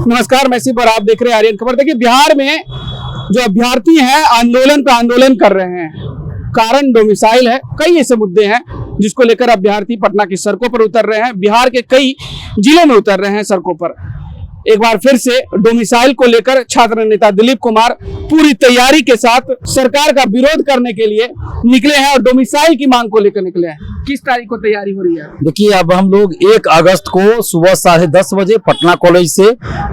नमस्कार, मैं शिव और आप देख रहे हैं आर्यन खबर। देखिए, बिहार में जो अभ्यर्थी हैं आंदोलन पे आंदोलन कर रहे हैं। कारण डोमिसाइल है। कई ऐसे मुद्दे हैं जिसको लेकर अभ्यर्थी पटना की सड़कों पर उतर रहे हैं, बिहार के कई जिलों में उतर रहे हैं सड़कों पर। एक बार फिर से डोमिसाइल को लेकर छात्र नेता दिलीप कुमार पूरी तैयारी के साथ सरकार का विरोध करने के लिए निकले हैं और डोमिसाइल की मांग को लेकर निकले हैं। किस तारीख को तैयारी हो रही है? देखिए, अब हम लोग 1 अगस्त को सुबह 10:30 बजे पटना कॉलेज से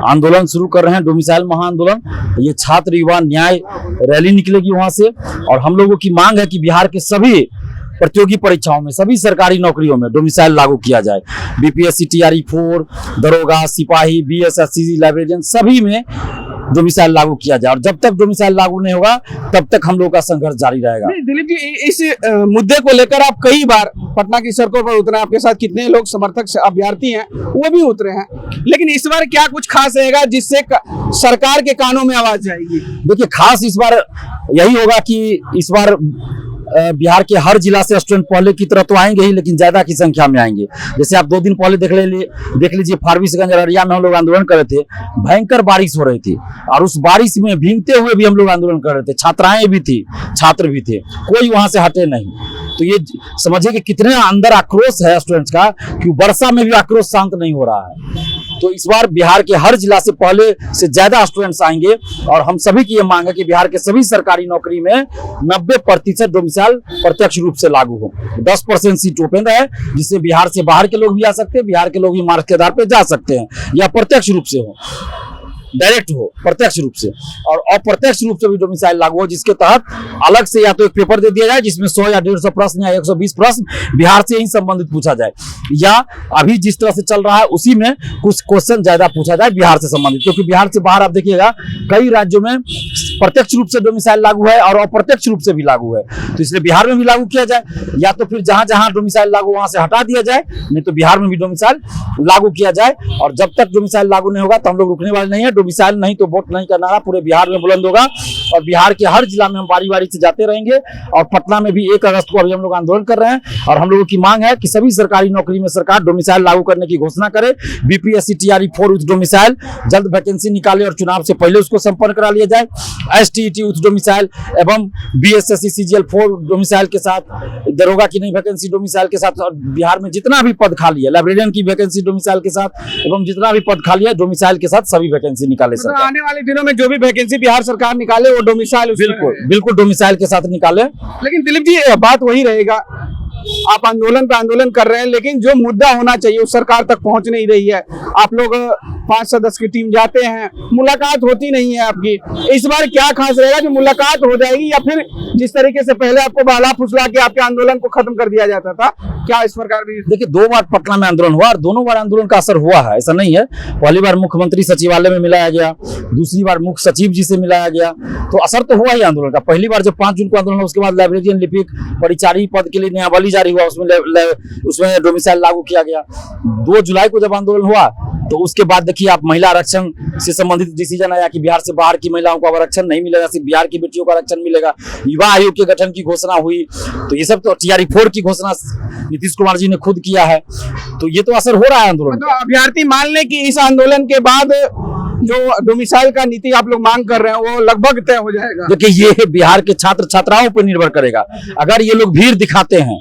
आंदोलन शुरू कर रहे हैं, डोमिसाइल महाआंदोलन। ये छात्र युवा न्याय रैली निकलेगी वहां से। और हम लोगों की मांग है कि बिहार के सभी प्रतियोगी परीक्षाओं में, सभी सरकारी नौकरियों में डोमिसाइल लागू किया जाए। बीपीएससी, TRE 4, दरोगा, सिपाही, BSSC, लाइब्रेरियन, सभी में डोमिसाइल लागू किया जाए। और जब तक डोमिसाइल लागू नहीं होगा तब तक हम लोग का संघर्ष जारी रहेगा। दिलीप जी, इस मुद्दे को लेकर आप कई बार पटना की सड़कों पर उतरे, आपके साथ कितने लोग समर्थक अभ्यर्थी हैं वो भी उतरे हैं, लेकिन इस बार क्या कुछ खास रहेगा जिससे सरकार के कानों में आवाज जाएगी? देखिए, खास इस बार यही होगा कि इस बार बिहार के हर जिला से स्टूडेंट पहले की तरह तो आएंगे ही, लेकिन ज्यादा की संख्या में आएंगे। जैसे आप 2 दिन पहले देख लीजिए फारबिसगंज अररिया में हम लोग आंदोलन कर रहे थे। भयंकर बारिश हो रही थी और उस बारिश में भीगते हुए भी हम लोग आंदोलन कर रहे थे। छात्राएं भी थी, छात्र भी थे, कोई वहां से हटे नहीं। तो ये समझिए कि कितने अंदर आक्रोश है स्टूडेंट्स का कि वर्षा में भी आक्रोश शांत नहीं हो रहा है। तो इस बार बिहार के हर जिला से पहले से ज्यादा स्टूडेंट्स आएंगे और हम सभी की ये मांग है कि बिहार के सभी सरकारी नौकरी में 90% डोमिसाइल प्रत्यक्ष रूप से लागू हो। 10% सीट ओपन है, जिससे बिहार से बाहर के लोग भी आ सकते हैं, बिहार के लोग भी मार्क्स के आधार पर जा सकते हैं, या प्रत्यक्ष रूप से हो, डायरेक्ट हो, प्रत्यक्ष रूप से। और अप्रत्यक्ष रूप से भी डोमिसाइल लागू हो, जिसके तहत अलग से या तो एक पेपर दे दिया जाए जिसमें 100 या 150 प्रश्न या 120 प्रश्न बिहार से ही संबंधित पूछा जाए, या अभी जिस तरह से चल रहा है उसी में कुछ क्वेश्चन ज्यादा पूछा जाए बिहार से संबंधित। क्योंकि बिहार से बाहर आप देखिएगा कई राज्यों में प्रत्यक्ष रूप से डोमिसाइल लागू है और अप्रत्यक्ष रूप से भी लागू है। तो इसलिए बिहार में भी लागू किया जाए, या तो फिर जहां जहां डोमिसाइल लागू वहां से हटा दिया जाए, नहीं तो बिहार में भी डोमिसाइल लागू किया जाए। और जब तक डोमिसाइल लागू नहीं होगा तो हम लोग रुकने वाले नहीं है। डोमिसाइल नहीं तो वोट नहीं का नारा पूरे बिहार में बुलंद होगा और बिहार के हर जिला में हम बारी बारी से जाते रहेंगे। और पटना में भी 1 अगस्त को अभी हम लोग आंदोलन कर रहे हैं और हम लोगों की मांग है कि सभी सरकारी नौकरी में सरकार डोमिसाइल लागू करने की घोषणा करे। BPSC, TRE 4 विथ डोमिसाइल जल्द वैकेंसी निकाले और चुनाव से पहले उसको संपन्न करा लिया जाए। STET विथ डोमिसाइल एवं BSSC, CGL 4 डोमिसाइल के साथ, दरोगा की नई वैकेंसी डोमिसाइल के साथ, और बिहार में जितना भी पद खाली है, लाइब्रेरियन की वैकेंसी डोमिसाइल के साथ, एवं जितना भी पद खाली है डोमिसाइल के साथ सभी वैकेंसी निकाले। तो आने वाले दिनों में जो भी वैकेंसी बिहार सरकार निकाले वो डोमिसाइल, बिल्कुल डोमिसाइल के साथ निकाले। लेकिन दिलीप जी, बात वही रहेगा, आप आंदोलन पे आंदोलन कर रहे हैं, लेकिन जो मुद्दा होना चाहिए उस सरकार तक पहुंच नहीं रही है। आप लोग 5 सदस्य की टीम जाते हैं, मुलाकात होती नहीं है आपकी। इस बार क्या खास रहेगा जो मुलाकात हो जाएगी, या फिर जिस तरीके से पहले आपको बहला फुसला के आपके आंदोलन को खत्म कर दिया जाता था, क्या इस प्रकार भी? देखिए, 2 बार पटना में आंदोलन हुआ और दोनों बार आंदोलन का असर हुआ है, ऐसा नहीं है। पहली बार मुख्यमंत्री सचिवालय में मिलाया गया, दूसरी बार मुख्य सचिव जी से मिलाया गया, तो असर तो हुआ ही आंदोलन का। पहली बार जब 5 जून को आंदोलन हुआ, उसके बाद लाइब्रेरियन, लिपिक, परिचारी पद के लिए नियमावली जारी हुआ, उसमें डोमिसाइल लागू किया गया। 2 जुलाई को जब आंदोलन हुआ तो उसके बाद देखिए आप महिला आरक्षण से संबंधित डिसीजन आया कि बिहार से बाहर की महिलाओं को आरक्षण नहीं मिलेगा, सिर्फ बिहार की बेटियों को आरक्षण मिलेगा। युवा आयोग के गठन की घोषणा हुई, तो ये सब तो TRE 4 की घोषणा नीतीश कुमार जी ने खुद किया है। तो ये तो असर हो रहा है आंदोलन। तो अभ्यर्थी मान लें कि इस आंदोलन के बाद जो डोमिसाइल का नीति आप लोग मांग कर रहे हैं वो लगभग तय हो जाएगा? देखिए, ये बिहार के छात्र छात्राओं पर निर्भर करेगा। अगर ये लोग भीड़ दिखाते हैं,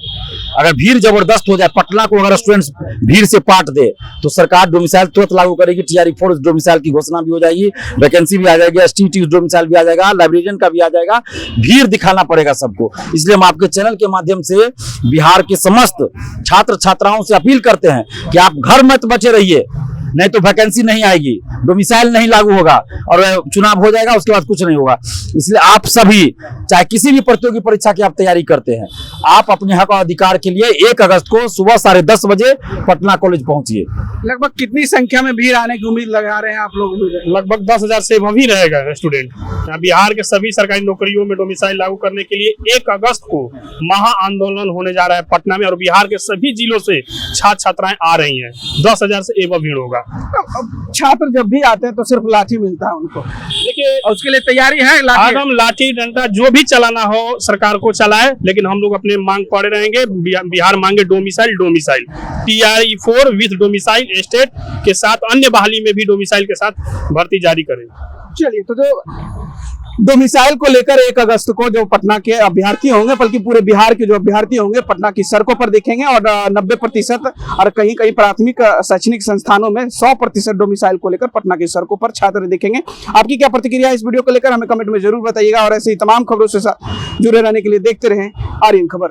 अगर भीड़ जबरदस्त हो जाए, पटना को अगर स्टूडेंट्स भीड़ से पाट दे, तो सरकार डोमिसाइल तुरंत लागू करेगी। TRE 4 डोमिसाइल की घोषणा भी हो जाएगी, वैकेंसी भी आ जाएगी, STET डोमिसाइल भी आ जाएगा, लाइब्रेरियन का भी आ जाएगा। भीड़ दिखाना पड़ेगा सबको। इसलिए हम आपके चैनल के माध्यम से बिहार के समस्त छात्र छात्राओं से अपील करते हैं कि आप घर मत बचे रहिए, नहीं तो वैकेंसी नहीं आएगी, डोमिसाइल नहीं लागू होगा और चुनाव हो जाएगा, उसके बाद कुछ नहीं होगा। इसलिए आप सभी, चाहे किसी भी प्रतियोगी परीक्षा की आप तैयारी करते हैं, आप अपने हक और अधिकार के लिए 1 अगस्त को सुबह 10:30 बजे पटना कॉलेज पहुंचिए। लगभग कितनी संख्या में भीड़ आने की उम्मीद लगा रहे हैं आप लोग? लगभग 10,000 से भी रहेगा स्टूडेंट। बिहार के सभी सरकारी नौकरियों में डोमिसाइल लागू करने के लिए 1 अगस्त को महा आंदोलन होने जा रहा है पटना में, और बिहार के सभी जिलों से छात्र छात्राएं आ रही हैं। 10,000 से एवं भीड़ होगा। छात्र जब भी आते हैं तो सिर्फ लाठी मिलता है उनको, लेकिन देखिए और उसके लिए तैयारी है आज लाठी? हम लाठी डंडा जो भी चलाना हो सरकार को चलाए, लेकिन हम लोग अपने मांग पड़े रहेंगे। बिहार मांगे domicile TRE-4 with domicile state के साथ अन्य बहाली में भी डोमिसाइल के साथ भर्ती जारी करें। चलिए, तो जो डोमिसाइल को लेकर 1 अगस्त को जो पटना के अभ्यर्थी होंगे, बल्कि पूरे बिहार के जो अभ्यर्थी होंगे, पटना की सड़कों पर दिखेंगे और 90% और कहीं कहीं प्राथमिक शैक्षणिक संस्थानों में 100% डोमिसाइल को लेकर पटना की सड़कों पर छात्र दिखेंगे। आपकी क्या प्रतिक्रिया है इस वीडियो को लेकर, हमें कमेंट में जरूर बताइएगा और ऐसे ही तमाम खबरों से जुड़े रहने के लिए देखते रहें आर्यन खबर।